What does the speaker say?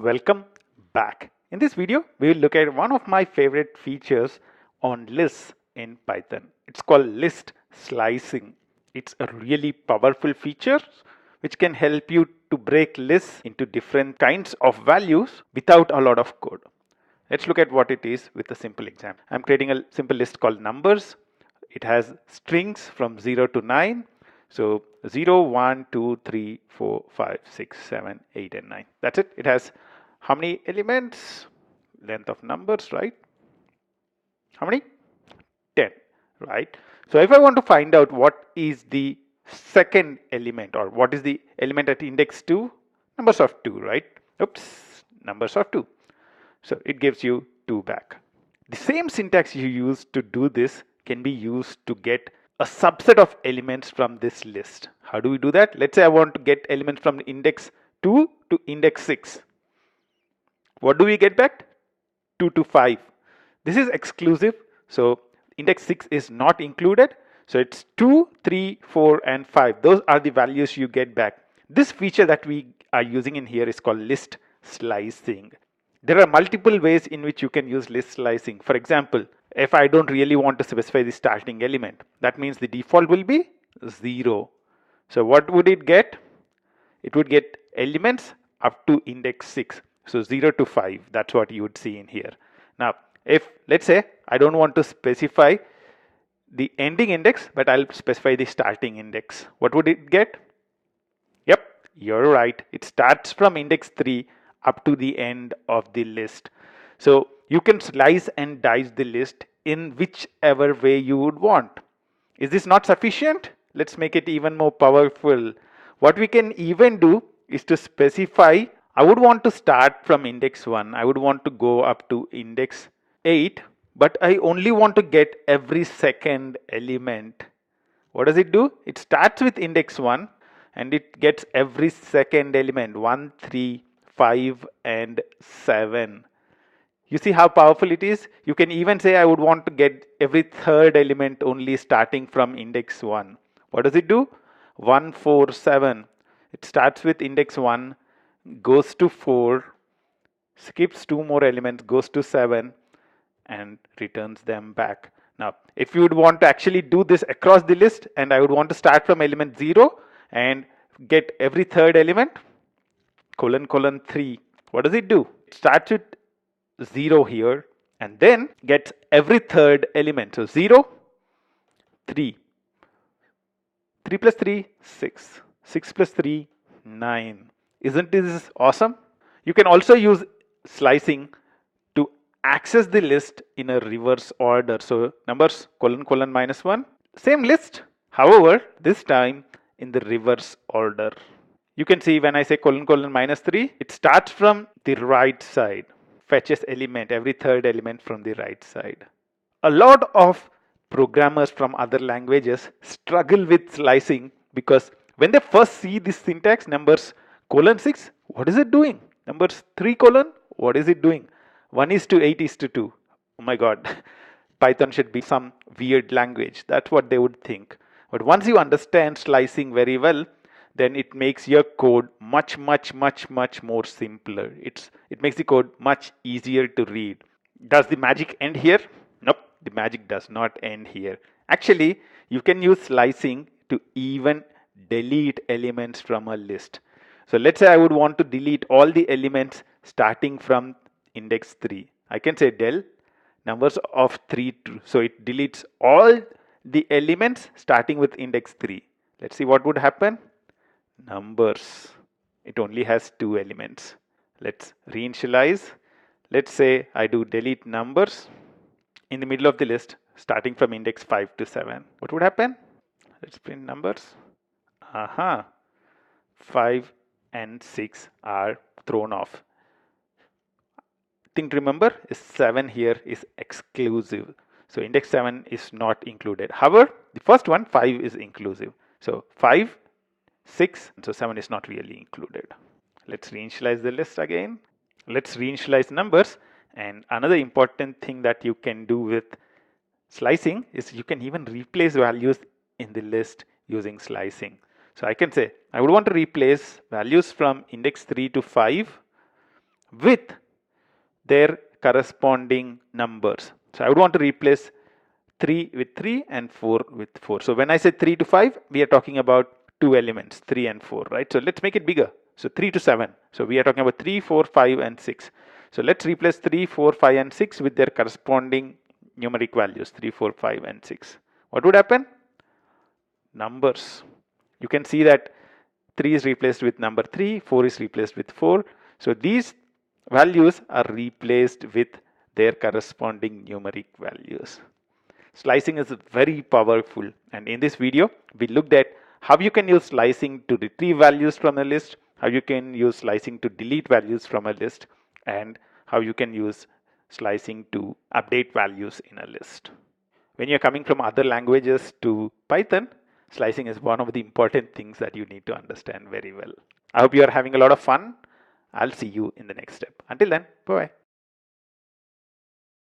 Welcome back. In this video, we will look at one of my favorite features on lists in Python. It's called list slicing. It's a really powerful feature which can help you to break lists into different kinds of values without a lot of code. Let's look at what it is with a simple example. I'm creating a simple list called numbers. It has strings from 0 to 9. So 0, 1, 2, 3, 4, 5, 6, 7, 8, and 9. That's it. It has how many elements? Length of numbers, right? How many? 10, right? So if I want to find out what is the second element or what is the element at index 2, numbers of 2, right? Oops, numbers of 2. So it gives you 2 back. The same syntax you use to do this can be used to get a subset of elements from this list. How do we do that? Let's say I want to get elements from index 2 to index 6. What do we get back? 2 to 5. This is exclusive, so index 6 is not included. So it's 2, 3, 4, and 5. Those are the values you get back. This feature that we are using in here is called list slicing. There are multiple ways in which you can use list slicing. For example, if I don't really want to specify the starting element, that means the default will be 0. So what would it get? It would get elements up to index 6. So 0 to 5, that's what you would see in here. Now, if let's say I don't want to specify the ending index, but I'll specify the starting index, what would it get? Yep, you're right. It starts from index 3 up to the end of the list. So you can slice and dice the list in whichever way you would want. Is this not sufficient? Let's make it even more powerful. What we can even do is to specify, I would want to start from index 1. I would want to go up to index 8, but I only want to get every second element. What does it do? It starts with index 1 and it gets every second element 1, 3, 5, and 7. You see how powerful it is? You can even say I would want to get every third element only starting from index 1. What does it do? 1, 4, 7. It starts with index 1, goes to 4, skips 2 more elements, goes to 7, and returns them back. Now, if you would want to actually do this across the list, and I would want to start from element 0 and get every third element, colon, colon 3. What does it do? It starts with 0 here and then gets every third element. So 0, 3. 3 plus 3, 6. 6 plus 3, 9. Isn't this awesome? You can also use slicing to access the list in a reverse order. So numbers colon colon minus 1. Same list. However, this time in the reverse order. You can see when I say colon colon minus 3, it starts from the right side. Fetches element, every third element from the right side. A lot of programmers from other languages struggle with slicing because when they first see this syntax, numbers colon 6, what is it doing? Numbers 3 colon, what is it doing? 1 is to 8 is to 2. Oh my god, Python should be some weird language. That's what they would think. But once you understand slicing very well, then it makes your code much more simpler. It makes the code much easier to read. Does the magic end here? Nope, the magic does not end here. Actually, you can use slicing to even delete elements from a list. So let's say I would want to delete all the elements starting from index 3. I can say del numbers of 3, so it deletes all the elements starting with index 3. Let's see what would happen. Numbers, it only has 2 elements. Let's reinitialize. Let's say I do delete numbers in the middle of the list starting from index 5 to 7. What would happen? Let's print numbers. 5 and 6 are thrown off. Thing to remember is 7 here is exclusive. So index 7 is not included. However, the first one, 5, is inclusive. So 5, 6, so 7 is not really included. Let's reinitialize the list again. Let's reinitialize numbers. And another important thing that you can do with slicing is you can even replace values in the list using slicing. So I can say I would want to replace values from index 3 to 5 with their corresponding numbers. So I would want to replace 3 with 3 and 4 with 4. So when I say 3 to 5, we are talking about two elements, 3 and 4, right? So let's make it bigger. So 3 to 7. So we are talking about 3, 4, 5 and 6. So let's replace 3, 4, 5 and 6 with their corresponding numeric values, 3, 4, 5 and 6. What would happen? Numbers. You can see that 3 is replaced with number 3, 4 is replaced with 4. So these values are replaced with their corresponding numeric values. Slicing is very powerful, and in this video we looked at how you can use slicing to retrieve values from a list, how you can use slicing to delete values from a list, and how you can use slicing to update values in a list. When you're coming from other languages to Python, slicing is one of the important things that you need to understand very well. I hope you are having a lot of fun. I'll see you in the next step. Until then, bye-bye.